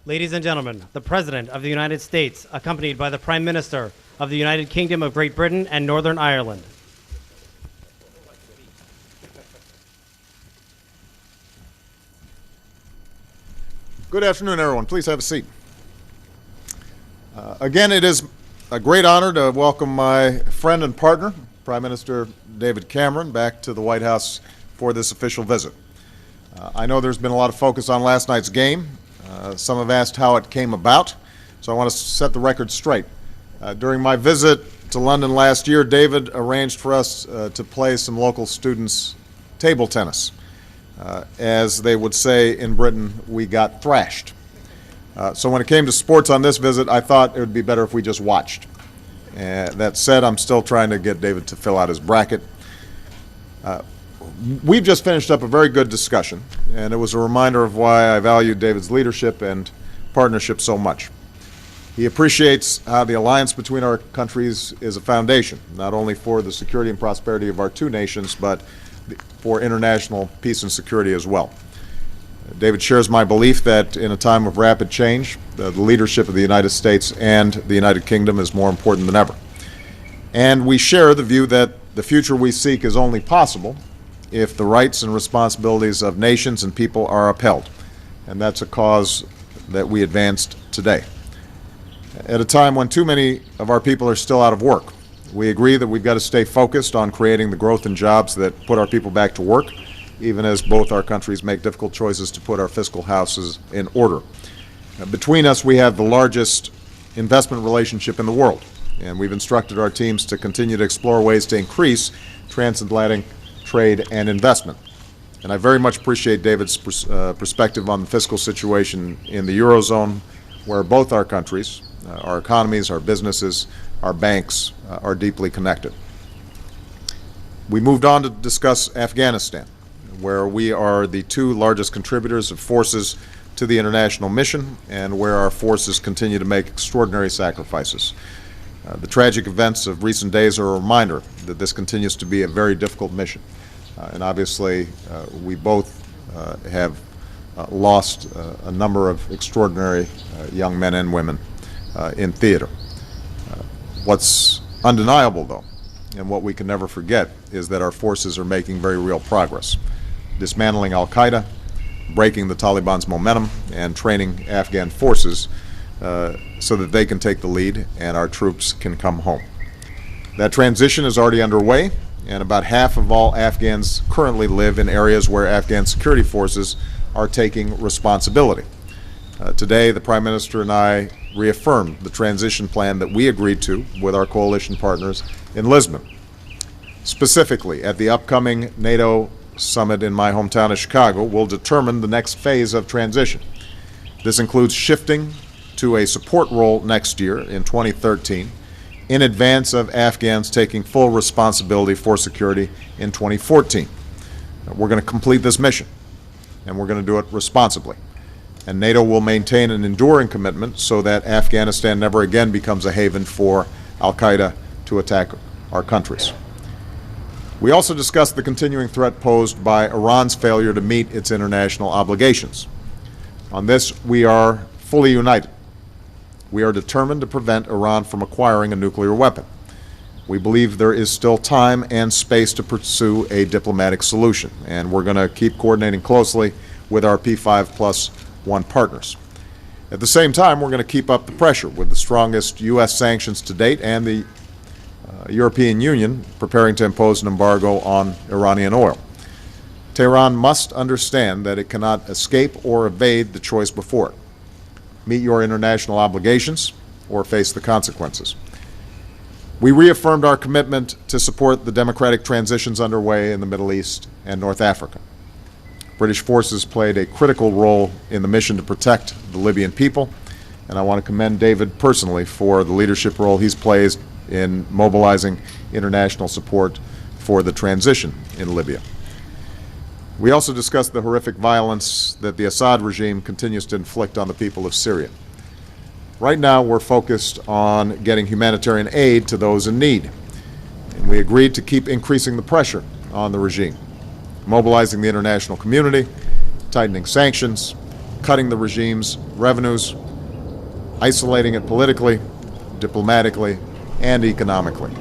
Ladies and gentlemen, the President of the United States, accompanied by the Prime Minister of the United Kingdom of Great Britain and Northern Ireland. Good afternoon, everyone. Please have a seat. Again, it is a great honor to welcome my friend and partner, Prime Minister David Cameron, back to the White House for this official visit. I know there's been a lot of focus on last night's game. Some have asked how it came about, so I want to set the record straight. During my visit to London last year, David arranged for us to play some local students table tennis. As they would say in Britain, we got thrashed. So when it came to sports on this visit, I thought it would be better if we just watched. That said, I'm still trying to get David to fill out his bracket. We've just finished up a very good discussion, and it was a reminder of why I valued David's leadership and partnership so much. He appreciates how the alliance between our countries is a foundation, not only for the security and prosperity of our two nations, but for international peace and security as well. David shares my belief that in a time of rapid change, the leadership of the United States and the United Kingdom is more important than ever. And we share the view that the future we seek is only possible if the rights and responsibilities of nations and people are upheld. And that's a cause that we advanced today. At a time when too many of our people are still out of work, we agree that we've got to stay focused on creating the growth and jobs that put our people back to work, even as both our countries make difficult choices to put our fiscal houses in order. Between us, we have the largest investment relationship in the world, and we've instructed our teams to continue to explore ways to increase transatlantic trade and investment. And I very much appreciate David's perspective on the fiscal situation in the Eurozone, where both our countries, our economies, our businesses, our banks are deeply connected. We moved on to discuss Afghanistan, where we are the two largest contributors of forces to the international mission and where our forces continue to make extraordinary sacrifices. The tragic events of recent days are a reminder that this continues to be a very difficult mission. And obviously, we both have lost a number of extraordinary young men and women in theater. What's undeniable, though, and what we can never forget, is that our forces are making very real progress, dismantling al-Qaeda, breaking the Taliban's momentum, and training Afghan forces so that they can take the lead and our troops can come home. That transition is already underway, and about half of all Afghans currently live in areas where Afghan security forces are taking responsibility. Today, the Prime Minister and I reaffirmed the transition plan that we agreed to with our coalition partners in Lisbon. Specifically, at the upcoming NATO summit in my hometown of Chicago, we'll determine the next phase of transition. This includes shifting to a support role next year in 2013 in advance of Afghans taking full responsibility for security in 2014. We're going to complete this mission, and we're going to do it responsibly. And NATO will maintain an enduring commitment so that Afghanistan never again becomes a haven for al-Qaeda to attack our countries. We also discussed the continuing threat posed by Iran's failure to meet its international obligations. On this, we are fully united. We are determined to prevent Iran from acquiring a nuclear weapon. We believe there is still time and space to pursue a diplomatic solution, and we're going to keep coordinating closely with our P5+1 partners. At the same time, we're going to keep up the pressure with the strongest U.S. sanctions to date and the European Union preparing to impose an embargo on Iranian oil. Tehran must understand that it cannot escape or evade the choice before it. Meet your international obligations or face the consequences. We reaffirmed our commitment to support the democratic transitions underway in the Middle East and North Africa. British forces played a critical role in the mission to protect the Libyan people, and I want to commend David personally for the leadership role he's played in mobilizing international support for the transition in Libya. We also discussed the horrific violence that the Assad regime continues to inflict on the people of Syria. Right now, we're focused on getting humanitarian aid to those in need, and we agreed to keep increasing the pressure on the regime, mobilizing the international community, tightening sanctions, cutting the regime's revenues, isolating it politically, diplomatically, and economically.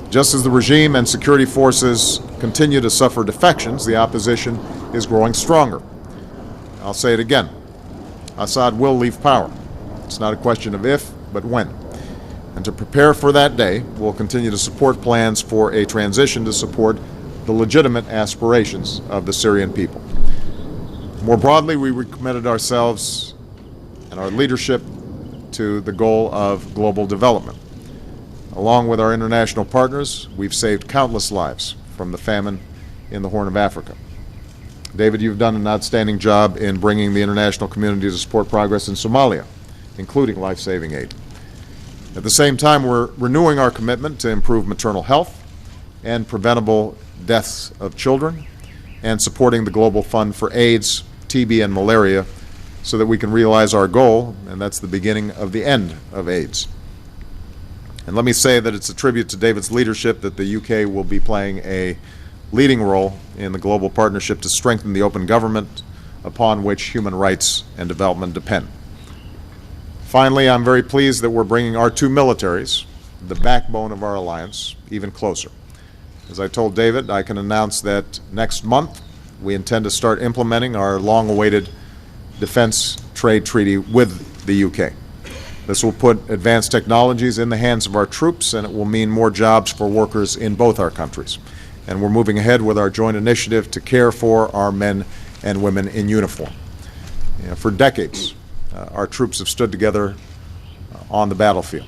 Just as the regime and security forces continue to suffer defections, the opposition is growing stronger. I'll say it again. Assad will leave power. It's not a question of if, but when. And to prepare for that day, we'll continue to support plans for a transition to support the legitimate aspirations of the Syrian people. More broadly, we recommitted ourselves and our leadership to the goal of global development. Along with our international partners, we've saved countless lives from the famine in the Horn of Africa. David, you've done an outstanding job in bringing the international community to support progress in Somalia, including life-saving aid. At the same time, we're renewing our commitment to improve maternal health and preventable deaths of children, and supporting the Global Fund for AIDS, TB, and malaria so that we can realize our goal, and that's the beginning of the end of AIDS. And let me say that it's a tribute to David's leadership that the UK will be playing a leading role in the global partnership to strengthen the open government upon which human rights and development depend. Finally, I'm very pleased that we're bringing our two militaries, the backbone of our alliance, even closer. As I told David, I can announce that next month we intend to start implementing our long-awaited defense trade treaty with the UK. This will put advanced technologies in the hands of our troops, and it will mean more jobs for workers in both our countries. And we're moving ahead with our joint initiative to care for our men and women in uniform. For decades, our troops have stood together on the battlefield.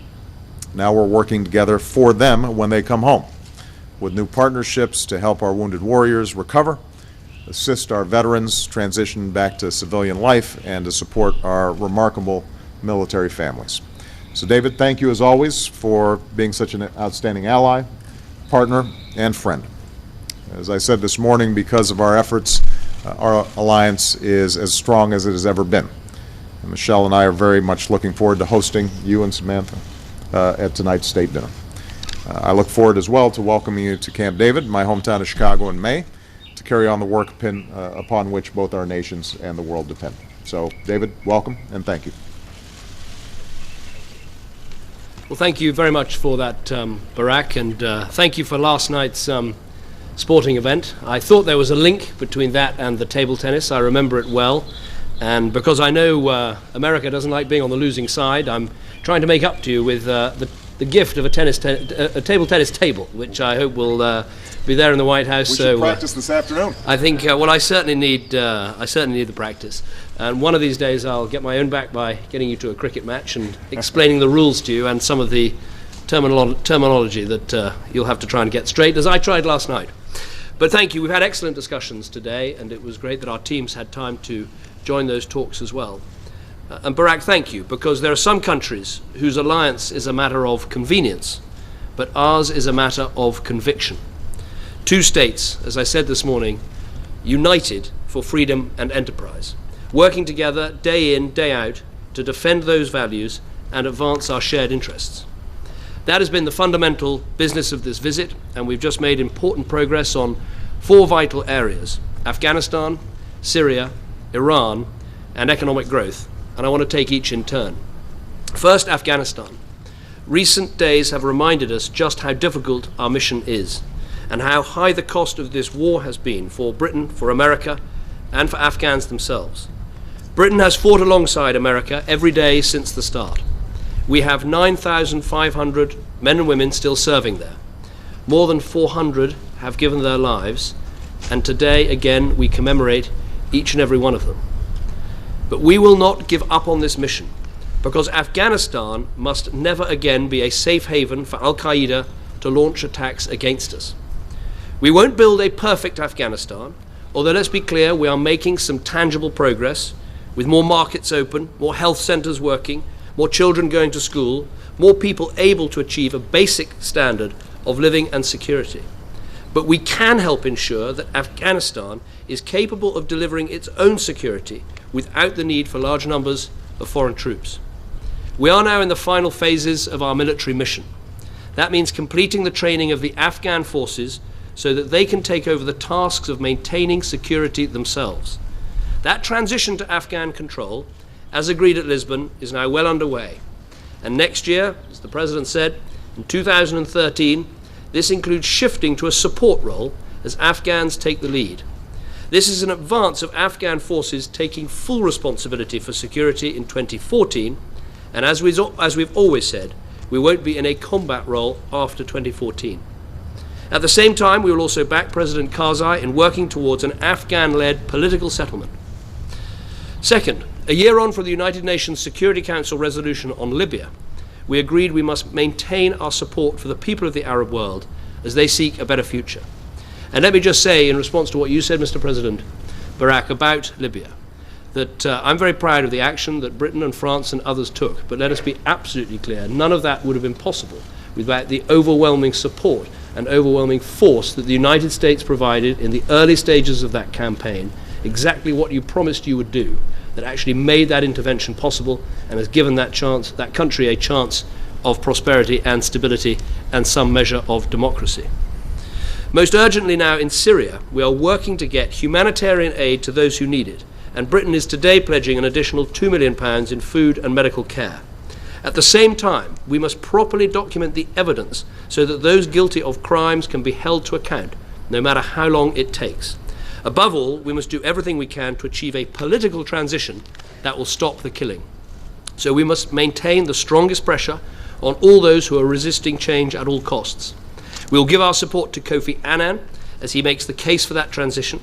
Now we're working together for them when they come home, with new partnerships to help our wounded warriors recover, assist our veterans transition back to civilian life, and to support our remarkable military families. So David, thank you as always for being such an outstanding ally, partner, and friend. As I said this morning, because of our efforts, our alliance is as strong as it has ever been. And Michelle and I are very much looking forward to hosting you and Samantha at tonight's state dinner. I look forward as well to welcoming you to Camp David, my hometown of Chicago, in May, to carry on the work upon which both our nations and the world depend. So, David, welcome and thank you. Well, thank you very much for that, Barack, and thank you for last night's sporting event. I thought there was a link between that and the table tennis. I remember it well, and because I know America doesn't like being on the losing side, I'm trying to make up to you with the gift of a table tennis table, which I hope will be there in the White House. We should practice this afternoon. I think, well, I certainly need the practice. And one of these days I'll get my own back by getting you to a cricket match and explaining the rules to you and some of the terminology that you'll have to try and get straight, as I tried last night. But thank you. We've had excellent discussions today, and it was great that our teams had time to join those talks as well. And Barack, thank you, because there are some countries whose alliance is a matter of convenience, but ours is a matter of conviction. Two states, as I said this morning, united for freedom and enterprise, working together day in, day out to defend those values and advance our shared interests. That has been the fundamental business of this visit, and we've just made important progress on four vital areas: Afghanistan, Syria, Iran, and economic growth. And I want to take each in turn. First, Afghanistan. Recent days have reminded us just how difficult our mission is, and how high the cost of this war has been for Britain, for America, and for Afghans themselves. Britain has fought alongside America every day since the start. We have 9,500 men and women still serving there. More than 400 have given their lives, and today, again, we commemorate each and every one of them. But we will not give up on this mission, because Afghanistan must never again be a safe haven for Al-Qaeda to launch attacks against us. We won't build a perfect Afghanistan, although let's be clear, we are making some tangible progress, with more markets open, more health centers working, more children going to school, more people able to achieve a basic standard of living and security. But we can help ensure that Afghanistan is capable of delivering its own security without the need for large numbers of foreign troops. We are now in the final phases of our military mission. That means completing the training of the Afghan forces so that they can take over the tasks of maintaining security themselves. That transition to Afghan control, as agreed at Lisbon, is now well underway. And next year, as the President said, in 2013, this includes shifting to a support role as Afghans take the lead. This is in advance of Afghan forces taking full responsibility for security in 2014, and as we've always said, we won't be in a combat role after 2014. At the same time, we will also back President Karzai in working towards an Afghan-led political settlement. Second, a year on from the United Nations Security Council resolution on Libya, we agreed we must maintain our support for the people of the Arab world as they seek a better future. And let me just say, in response to what you said, Mr. President Barack, about Libya, that I'm very proud of the action that Britain and France and others took, but let us be absolutely clear, none of that would have been possible without the overwhelming support and overwhelming force that the United States provided in the early stages of that campaign, exactly what you promised you would do, that actually made that intervention possible and has given that country a chance of prosperity and stability and some measure of democracy. Most urgently now in Syria, we are working to get humanitarian aid to those who need it, and Britain is today pledging an additional £2 million in food and medical care. At the same time, we must properly document the evidence so that those guilty of crimes can be held to account, no matter how long it takes. Above all, we must do everything we can to achieve a political transition that will stop the killing. So we must maintain the strongest pressure on all those who are resisting change at all costs. We will give our support to Kofi Annan as he makes the case for that transition,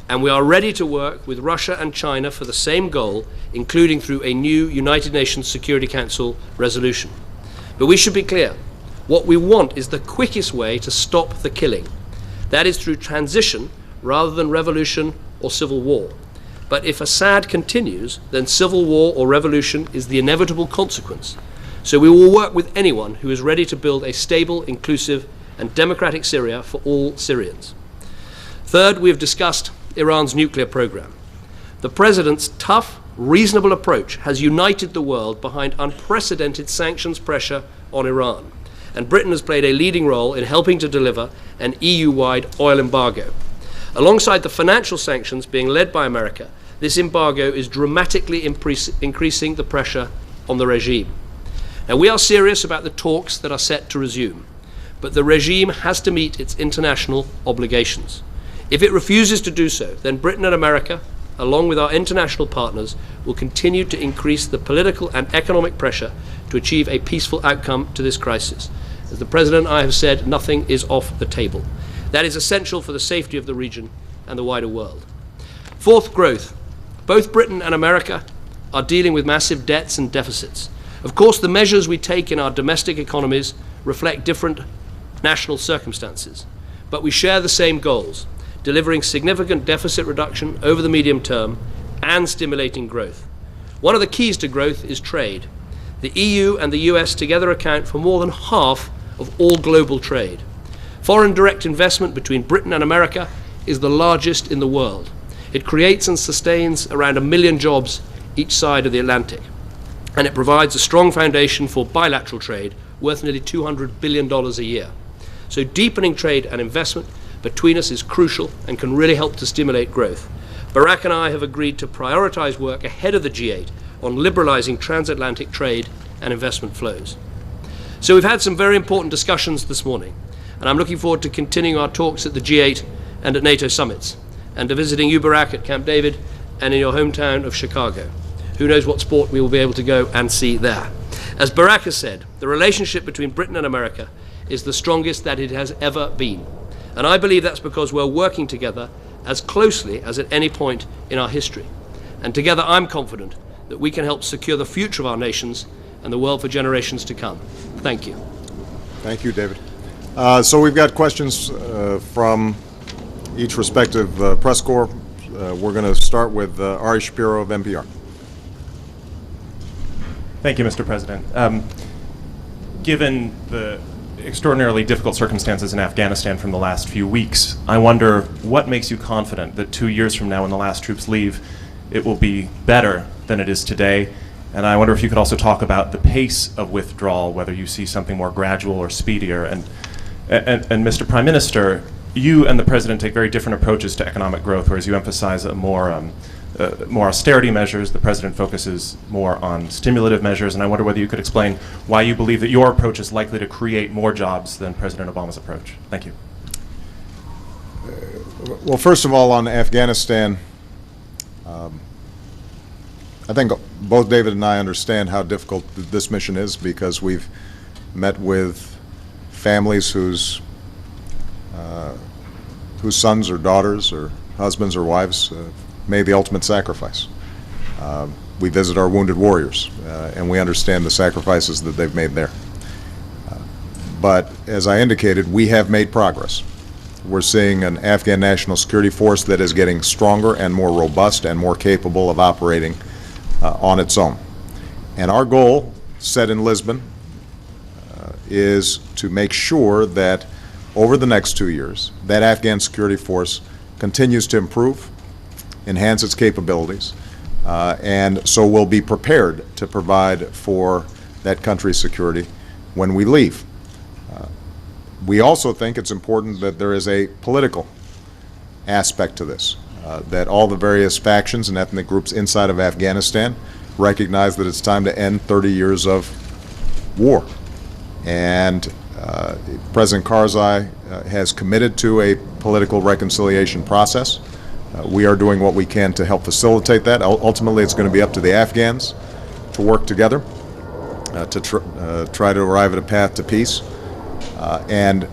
and we are ready to work with Russia and China for the same goal, including through a new United Nations Security Council resolution. But we should be clear, what we want is the quickest way to stop the killing. That is through transition rather than revolution or civil war. But if Assad continues, then civil war or revolution is the inevitable consequence. So we will work with anyone who is ready to build a stable, inclusive, and democratic Syria for all Syrians. Third, we have discussed Iran's nuclear program. The President's tough, reasonable approach has united the world behind unprecedented sanctions pressure on Iran, and Britain has played a leading role in helping to deliver an EU-wide oil embargo. Alongside the financial sanctions being led by America, this embargo is dramatically increasing the pressure on the regime. Now, we are serious about the talks that are set to resume, but the regime has to meet its international obligations. If it refuses to do so, then Britain and America, along with our international partners, will continue to increase the political and economic pressure to achieve a peaceful outcome to this crisis. As the President and I have said, nothing is off the table. That is essential for the safety of the region and the wider world. Fourth, growth. Both Britain and America are dealing with massive debts and deficits. Of course, the measures we take in our domestic economies reflect different national circumstances, but we share the same goals: delivering significant deficit reduction over the medium term and stimulating growth. One of the keys to growth is trade. The EU and the US together account for more than half of all global trade. Foreign direct investment between Britain and America is the largest in the world. It creates and sustains around 1 million jobs each side of the Atlantic, and it provides a strong foundation for bilateral trade worth nearly $200 billion a year. So deepening trade and investment between us is crucial and can really help to stimulate growth. Barack and I have agreed to prioritize work ahead of the G8 on liberalizing transatlantic trade and investment flows. So we've had some very important discussions this morning, and I'm looking forward to continuing our talks at the G8 and at NATO summits, and to visiting you, Barack, at Camp David and in your hometown of Chicago. Who knows what sport we will be able to go and see there. As Barack has said, the relationship between Britain and America is the strongest that it has ever been. And I believe that's because we're working together as closely as at any point in our history. And together I'm confident that we can help secure the future of our nations and the world for generations to come. Thank you. Thank you, David. So we've got questions from each respective press corps. We're going to start with Ari Shapiro of NPR. Thank you, Mr. President. Given the extraordinarily difficult circumstances in Afghanistan from the last few weeks, I wonder what makes you confident that 2 years from now when the last troops leave, it will be better than it is today? And I wonder if you could also talk about the pace of withdrawal, whether you see something more gradual or speedier. And Mr. Prime Minister, you and the President take very different approaches to economic growth, whereas you emphasize a more more austerity measures. The president focuses more on stimulative measures, and I wonder whether you could explain why you believe that your approach is likely to create more jobs than President Obama's approach. Thank you. Well, first of all, on Afghanistan, I think both David and I understand how difficult this mission is, because we've met with families whose sons or daughters or husbands or wives made the ultimate sacrifice. We visit our wounded warriors, and we understand the sacrifices that they've made there. But as I indicated, we have made progress. We're seeing an Afghan national security force that is getting stronger and more robust and more capable of operating on its own. And our goal, set in Lisbon, is to make sure that over the next 2 years, that Afghan security force continues to improve, enhance its capabilities, and so we'll be prepared to provide for that country's security when we leave. We also think it's important that there is a political aspect to this, that all the various factions and ethnic groups inside of Afghanistan recognize that it's time to end 30 years of war. And President Karzai has committed to a political reconciliation process. We are doing what we can to help facilitate that. Ultimately, it's going to be up to the Afghans to work together to try to arrive at a path to peace. And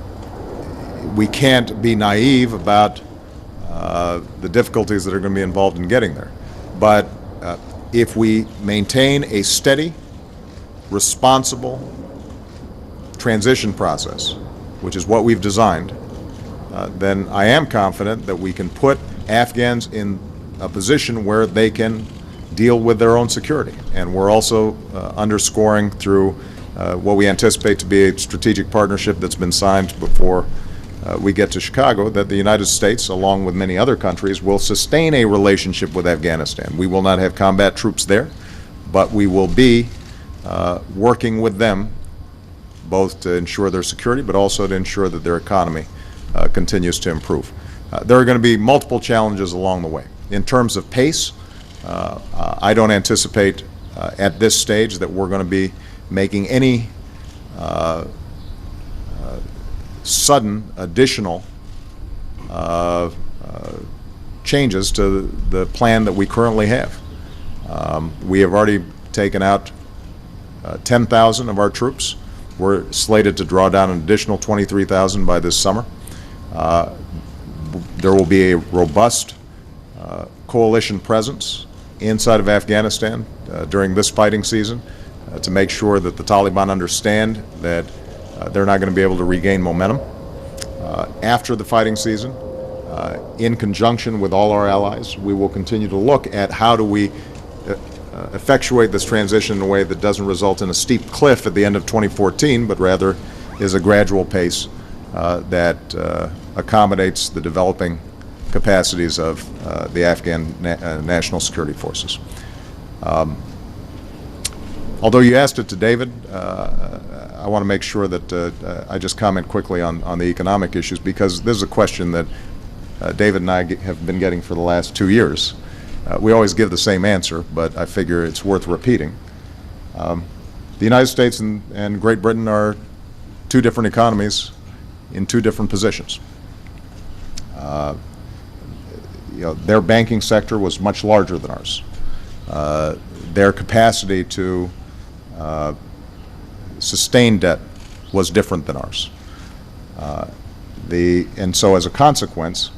we can't be naive about the difficulties that are going to be involved in getting there. But if we maintain a steady, responsible transition process, which is what we've designed, then I am confident that we can put Afghans in a position where they can deal with their own security. And we're also underscoring through what we anticipate to be a strategic partnership that's been signed before we get to Chicago, that the United States, along with many other countries, will sustain a relationship with Afghanistan. We will not have combat troops there, but we will be working with them both to ensure their security, but also to ensure that their economy continues to improve. There are going to be multiple challenges along the way. In terms of pace, I don't anticipate at this stage that we're going to be making any sudden additional changes to the plan that we currently have. We have already taken out 10,000 of our troops. We're slated to draw down an additional 23,000 by this summer. There will be a robust coalition presence inside of Afghanistan during this fighting season to make sure that the Taliban understand that they're not going to be able to regain momentum. After the fighting season, in conjunction with all our allies, we will continue to look at how do we effectuate this transition in a way that doesn't result in a steep cliff at the end of 2014, but rather is a gradual pace that accommodates the developing capacities of the Afghan national security forces. Although you asked it to David, I want to make sure that I just comment quickly on the economic issues, because this is a question that David and I have been getting for the last 2 years. We always give the same answer, but I figure it's worth repeating. The United States and Great Britain are two different economies in two different positions. Their banking sector was much larger than ours. Their capacity to sustain debt was different than ours. And so as a consequence,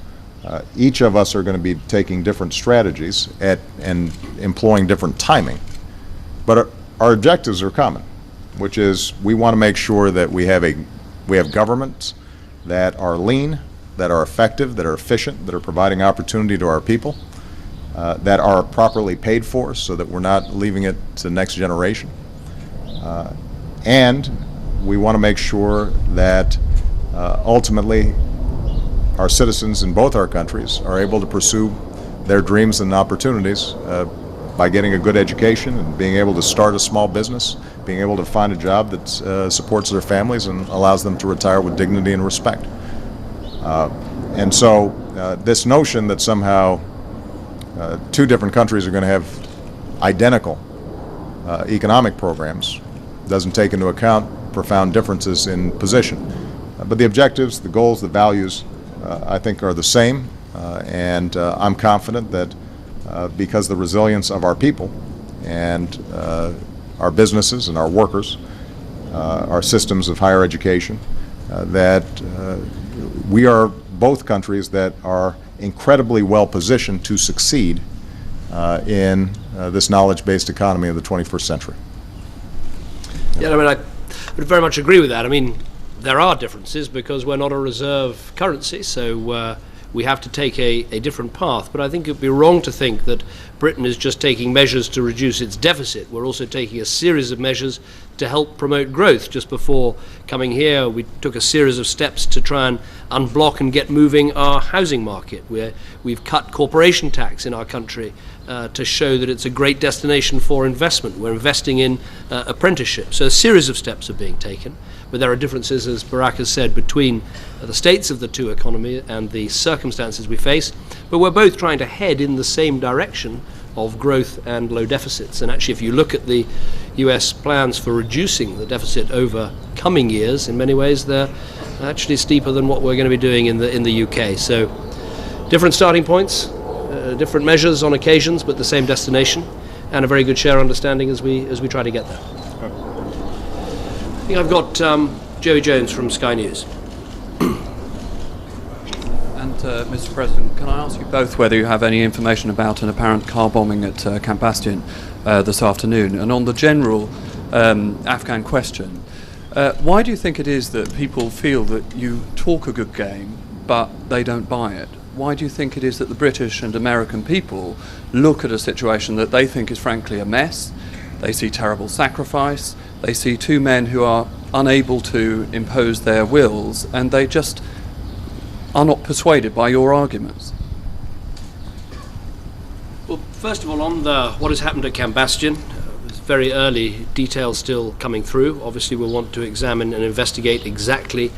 each of us are going to be taking different strategies and employing different timing. But our objectives are common, which is we want to make sure that we have governments that are lean, that are effective, that are efficient, that are providing opportunity to our people, that are properly paid for so that we're not leaving it to the next generation. And we want to make sure that ultimately our citizens in both our countries are able to pursue their dreams and opportunities by getting a good education and being able to start a small business, being able to find a job that supports their families and allows them to retire with dignity and respect. And so this notion that somehow two different countries are going to have identical economic programs doesn't take into account profound differences in position. But the objectives, the goals, the values, I think are the same, and I'm confident that because the resilience of our people and our businesses and our workers, our systems of higher education, that we are both countries that are incredibly well positioned to succeed in this knowledge-based economy of the 21st century. Yeah, I mean, I would very much agree with that. I mean, there are differences because we're not a reserve currency, so we have to take a different path. But I think it would be wrong to think that Britain is just taking measures to reduce its deficit. We're also taking a series of measures to help promote growth. Just before coming here, we took a series of steps to try and unblock and get moving our housing market. We've cut corporation tax in our country to show that it's a great destination for investment. We're investing in apprenticeships. So a series of steps are being taken. But there are differences, as Barack has said, between the states of the two economies and the circumstances we face. But we're both trying to head in the same direction of growth and low deficits. And actually, if you look at the US plans for reducing the deficit over coming years, in many ways they're actually steeper than what we're going to be doing in the UK. So different starting points, different measures on occasions, but the same destination, and a very good shared understanding as we try to get there. I think I've got Joey Jones from Sky News. And Mr. President, can I ask you both whether you have any information about an apparent car bombing at Camp Bastion this afternoon? And on the general Afghan question, why do you think it is that people feel that you talk a good game but they don't buy it? Why do you think it is that the British and American people look at a situation that they think is frankly a mess? They see terrible sacrifice, they see two men who are unable to impose their wills, and they just are not persuaded by your arguments? Well, first of all, on what has happened at Camp Bastion, there's very early details still coming through. Obviously, we'll want to examine and investigate exactly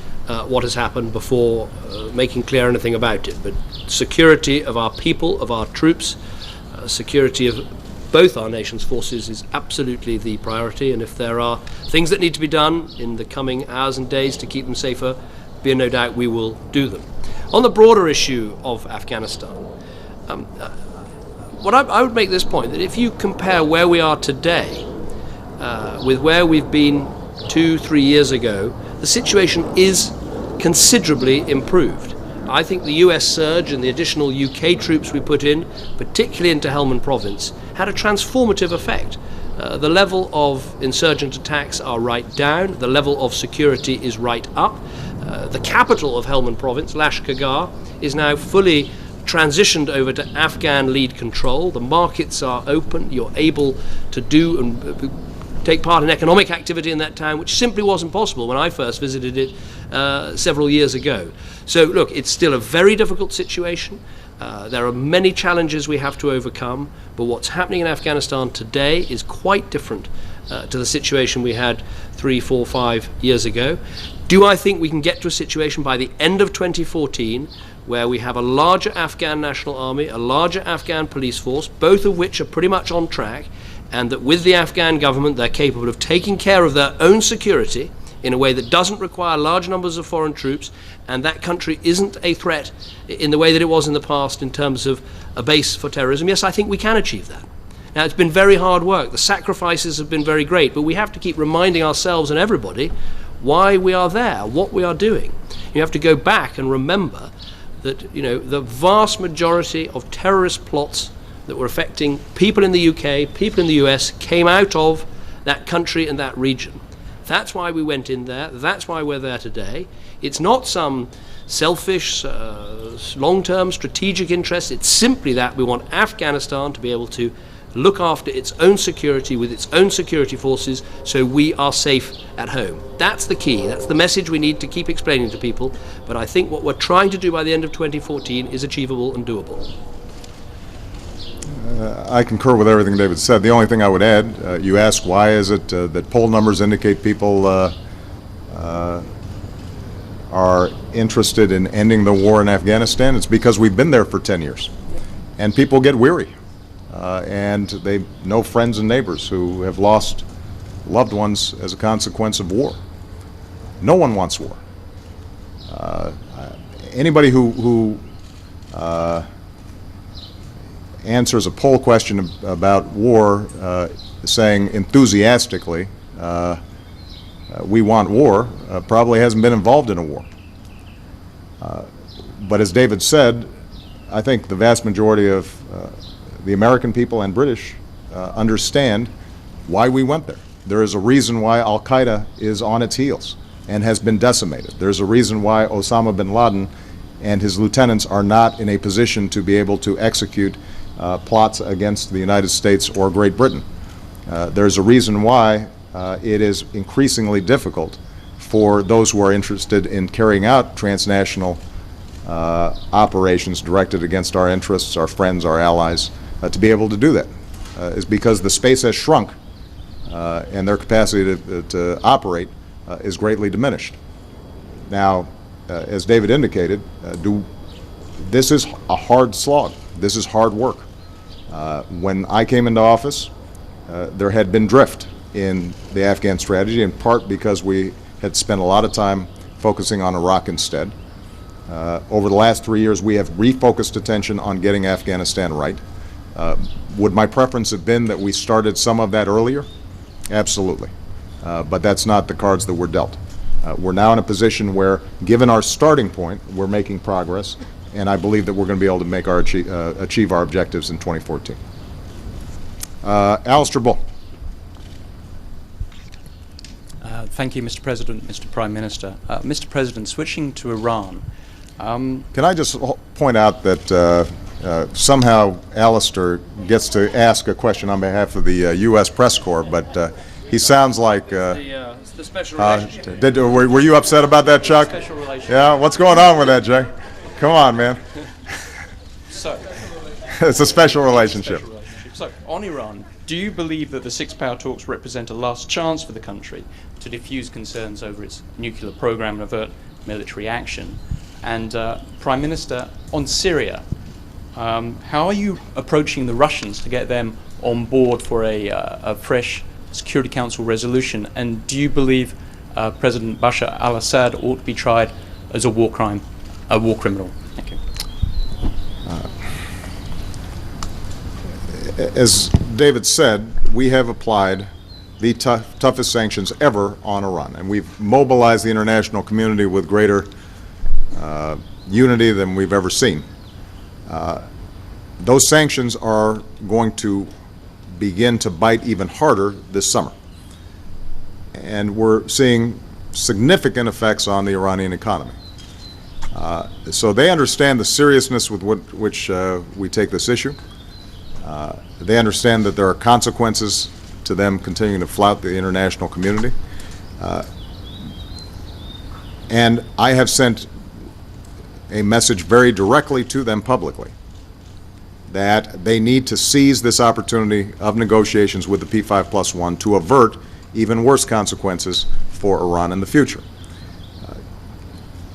what has happened before making clear anything about it. But security of our people, of our troops, security of both our nation's forces is absolutely the priority, and if there are things that need to be done in the coming hours and days to keep them safer, be in no doubt we will do them. On the broader issue of Afghanistan, I would make this point, that if you compare where we are today with where we've been 2-3 years ago, the situation is considerably improved. I think the US surge and the additional UK troops we put in, particularly into Helmand Province, had a transformative effect. The level of insurgent attacks are right down, the level of security is right up. The capital of Helmand Province, Lashkargah, is now fully transitioned over to Afghan lead control. The markets are open, you're able to do and take part in economic activity in that town, which simply wasn't possible when I first visited it several years ago. So look, it's still a very difficult situation. There are many challenges we have to overcome, but what's happening in Afghanistan today is quite different to the situation we had 3, 4, 5 years ago. Do I think we can get to a situation by the end of 2014 where we have a larger Afghan National Army, a larger Afghan police force, both of which are pretty much on track, and that with the Afghan government they're capable of taking care of their own security in a way that doesn't require large numbers of foreign troops, and that country isn't a threat in the way that it was in the past in terms of a base for terrorism? Yes, I think we can achieve that. Now, it's been very hard work. The sacrifices have been very great, but we have to keep reminding ourselves and everybody why we are there, what we are doing. You have to go back and remember that, the vast majority of terrorist plots that were affecting people in the UK, people in the US, came out of that country and that region. That's why we went in there. That's why we're there today. It's not some selfish, long-term strategic interest. It's simply that we want Afghanistan to be able to look after its own security with its own security forces so we are safe at home. That's the key. That's the message we need to keep explaining to people. But I think what we're trying to do by the end of 2014 is achievable and doable. I concur with everything David said. The only thing I would add, you asked why is it that poll numbers indicate people are interested in ending the war in Afghanistan. It's because we've been there for 10 years. And people get weary. And they know friends and neighbors who have lost loved ones as a consequence of war. No one wants war. Anybody who answers a poll question about war saying enthusiastically, we want war, probably hasn't been involved in a war. But as David said, I think the vast majority of the American people and British understand why we went there. There is a reason why Al-Qaeda is on its heels and has been decimated. There's a reason why Osama bin Laden and his lieutenants are not in a position to be able to execute plots against the United States or Great Britain. There's a reason why it is increasingly difficult for those who are interested in carrying out transnational operations directed against our interests, our friends, our allies, to be able to do that. Is because the space has shrunk and their capacity to operate is greatly diminished. Now, as David indicated, this is a hard slog. This is hard work. When I came into office, there had been drift in the Afghan strategy, in part because we had spent a lot of time focusing on Iraq instead. Over the last 3 years, we have refocused attention on getting Afghanistan right. Would my preference have been that we started some of that earlier? Absolutely. But that's not the cards that we're dealt. We're now in a position where, given our starting point, we're making progress, and I believe that we're going to be able to make achieve our objectives in 2014. Alistair Bull. Thank you, Mr. President, Mr. Prime Minister. Mr. President, switching to Iran. Can I just point out that somehow Alistair gets to ask a question on behalf of the U.S. Press Corps, but he sounds like... It's the special relationship. Were you upset about that, Chuck? Special relationship. Yeah, what's going on with that, Jay? Come on, man. So, It's a special relationship. So, on Iran, do you believe that the six-power talks represent a last chance for the country to diffuse concerns over its nuclear program and avert military action? And Prime Minister, on Syria, how are you approaching the Russians to get them on board for a fresh Security Council resolution? And do you believe President Bashar al-Assad ought to be tried as a war criminal? Thank you. As David said, we have applied the toughest sanctions ever on Iran, and we've mobilized the international community with greater unity than we've ever seen. Those sanctions are going to begin to bite even harder this summer, and we're seeing significant effects on the Iranian economy. So they understand the seriousness with which we take this issue. They understand that there are consequences to them continuing to flout the international community. And I have sent a message very directly to them publicly that they need to seize this opportunity of negotiations with the P5+1 to avert even worse consequences for Iran in the future.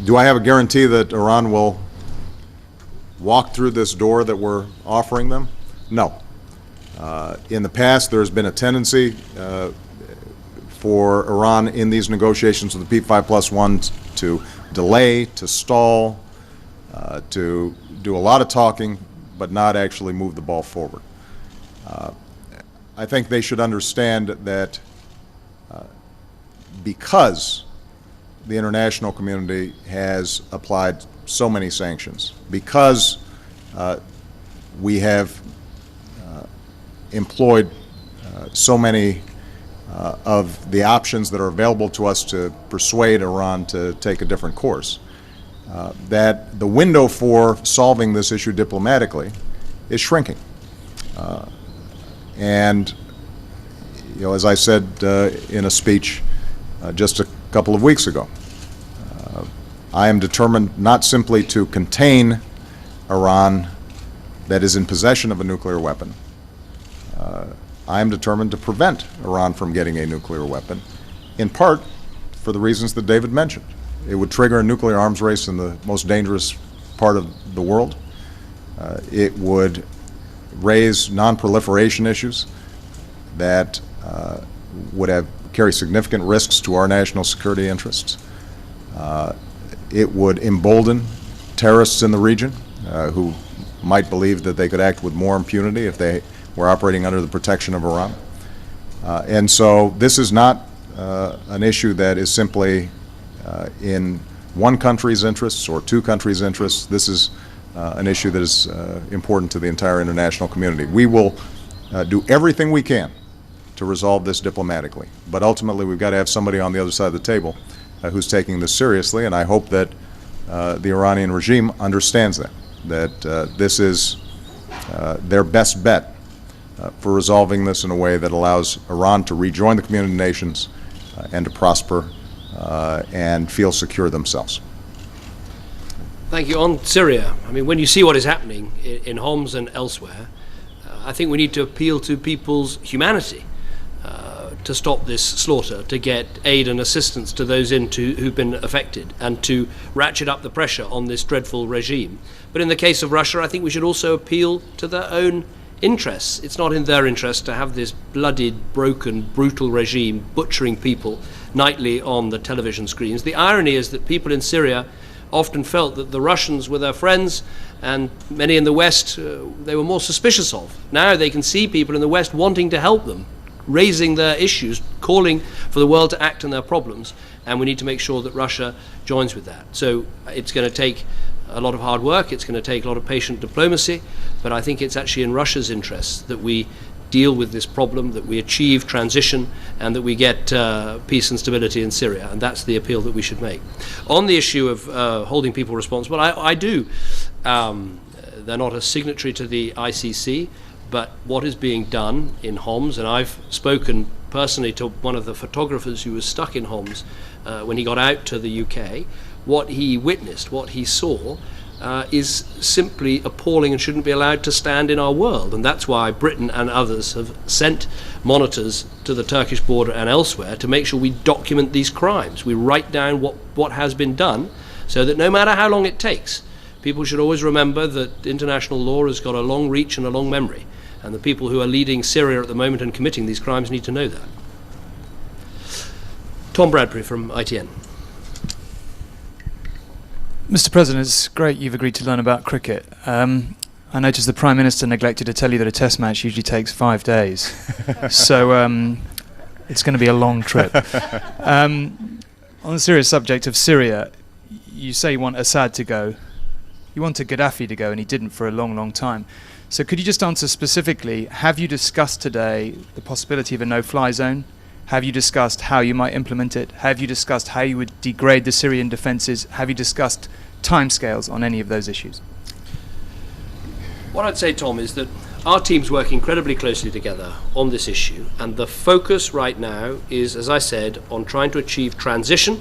Do I have a guarantee that Iran will walk through this door that we're offering them? No. In the past, there's been a tendency for Iran in these negotiations with the P5+1 to delay, to stall, to do a lot of talking, but not actually move the ball forward. I think they should understand that because the international community has applied so many sanctions, because we have employed so many of the options that are available to us to persuade Iran to take a different course, that the window for solving this issue diplomatically is shrinking. And, you know, as I said in a speech just a couple of weeks ago, I am determined not simply to contain Iran that is in possession of a nuclear weapon. I am determined to prevent Iran from getting a nuclear weapon, in part for the reasons that David mentioned. It would trigger a nuclear arms race in the most dangerous part of the world. It would raise non-proliferation issues that would carry significant risks to our national security interests. It would embolden terrorists in the region who might believe that they could act with more impunity if they were operating under the protection of Iran. And so this is not an issue that is simply in one country's interests or two countries' interests. This is an issue that is important to the entire international community. We will do everything we can to resolve this diplomatically, but ultimately we've got to have somebody on the other side of the table who's taking this seriously, and I hope that the Iranian regime understands that this is their best bet for resolving this in a way that allows Iran to rejoin the community of nations and to prosper and feel secure themselves. Thank you. On Syria, I mean, when you see what is happening in Homs and elsewhere, I think we need to appeal to people's humanity to stop this slaughter, to get aid and assistance to those who've been affected, and to ratchet up the pressure on this dreadful regime. But in the case of Russia, I think we should also appeal to their own interests. It's not in their interest to have this bloodied, broken, brutal regime butchering people nightly on the television screens. The irony is that people in Syria often felt that the Russians were their friends, and many in the West they were more suspicious of. Now they can see people in the West wanting to help them, raising their issues, calling for the world to act on their problems, and we need to make sure that Russia joins with that. So it's going to take a lot of hard work, it's going to take a lot of patient diplomacy, but I think it's actually in Russia's interests that we deal with this problem, that we achieve transition, and that we get peace and stability in Syria, and that's the appeal that we should make. On the issue of holding people responsible, I do. They're not a signatory to the ICC, but what is being done in Homs, and I've spoken personally to one of the photographers who was stuck in Homs when he got out to the UK, what he witnessed, what he saw, is simply appalling and shouldn't be allowed to stand in our world. And that's why Britain and others have sent monitors to the Turkish border and elsewhere to make sure we document these crimes. We write down what has been done, so that no matter how long it takes, people should always remember that international law has got a long reach and a long memory. And the people who are leading Syria at the moment and committing these crimes need to know that. Tom Bradbury from ITN. Mr. President, it's great you've agreed to learn about cricket. I noticed the Prime Minister neglected to tell you that a test match usually takes 5 days. So it's going to be a long trip. On the serious subject of Syria, you say you want Assad to go. You wanted Gaddafi to go, and he didn't for a long, long time. So could you just answer specifically, have you discussed today the possibility of a no-fly zone? Have you discussed how you might implement it? Have you discussed how you would degrade the Syrian defences? Have you discussed timescales on any of those issues? What I'd say, Tom, is that our teams work incredibly closely together on this issue, and the focus right now is, as I said, on trying to achieve transition,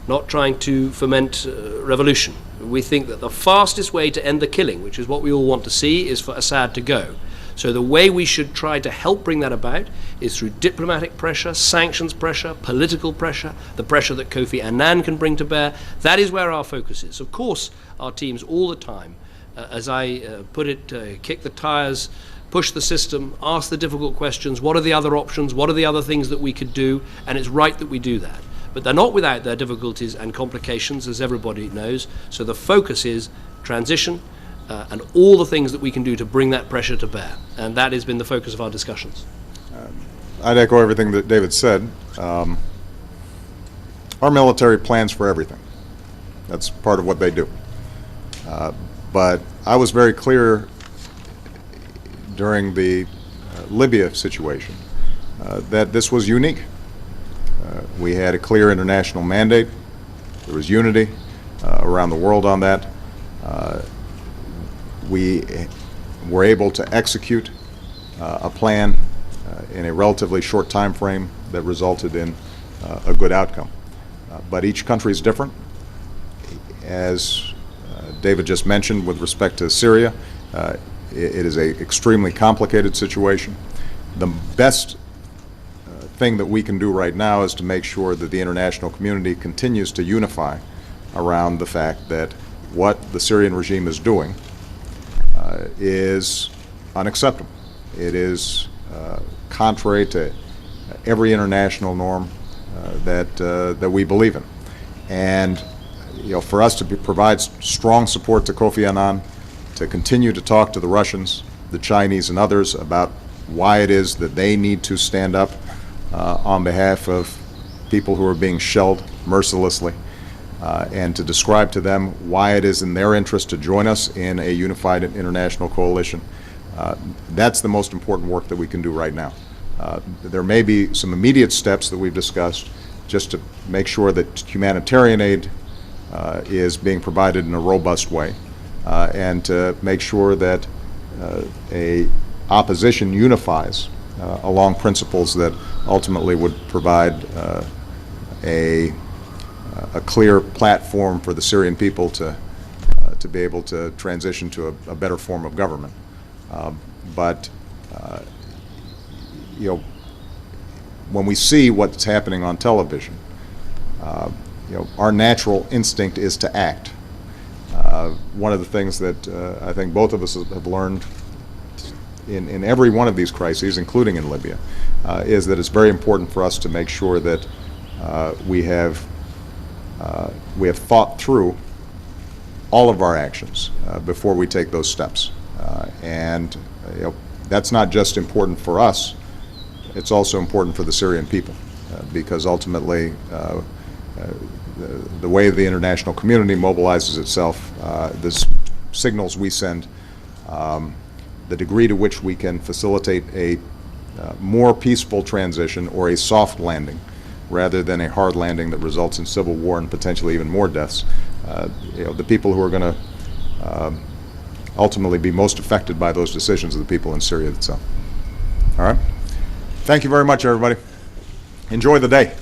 not trying to foment revolution. We think that the fastest way to end the killing, which is what we all want to see, is for Assad to go. So the way we should try to help bring that about is through diplomatic pressure, sanctions pressure, political pressure, the pressure that Kofi Annan can bring to bear. That is where our focus is. Of course, our teams all the time, as I put it, kick the tires, push the system, ask the difficult questions, what are the other options, what are the other things that we could do, and it's right that we do that. But they're not without their difficulties and complications, as everybody knows. So the focus is transition and all the things that we can do to bring that pressure to bear. And that has been the focus of our discussions. I'd echo everything that David said. Our military plans for everything. That's part of what they do. But I was very clear during the Libya situation that this was unique. We had a clear international mandate. There was unity around the world on that. We were able to execute a plan in a relatively short time frame that resulted in a good outcome. But each country is different. As David just mentioned with respect to Syria, it is an extremely complicated situation. The best thing that we can do right now is to make sure that the international community continues to unify around the fact that what the Syrian regime is doing is unacceptable. It is contrary to every international norm that we believe in. And for us to provide strong support to Kofi Annan, to continue to talk to the Russians, the Chinese, and others about why it is that they need to stand up on behalf of people who are being shelled mercilessly, and to describe to them why it is in their interest to join us in a unified international coalition. That's the most important work that we can do right now. There may be some immediate steps that we've discussed just to make sure that humanitarian aid is being provided in a robust way, and to make sure that a opposition unifies along principles that ultimately would provide a clear platform for the Syrian people to be able to transition to a better form of government. But when we see what's happening on television, our natural instinct is to act. One of the things that I think both of us have learned in every one of these crises, including in Libya, is that it's very important for us to make sure that we have thought through all of our actions before we take those steps. And that's not just important for us, it's also important for the Syrian people, because ultimately the way the international community mobilizes itself, the signals we send, the degree to which we can facilitate a more peaceful transition or a soft landing rather than a hard landing that results in civil war and potentially even more deaths. The people who are going to ultimately be most affected by those decisions are the people in Syria itself. All right? Thank you very much, everybody. Enjoy the day.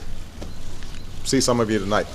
See some of you tonight.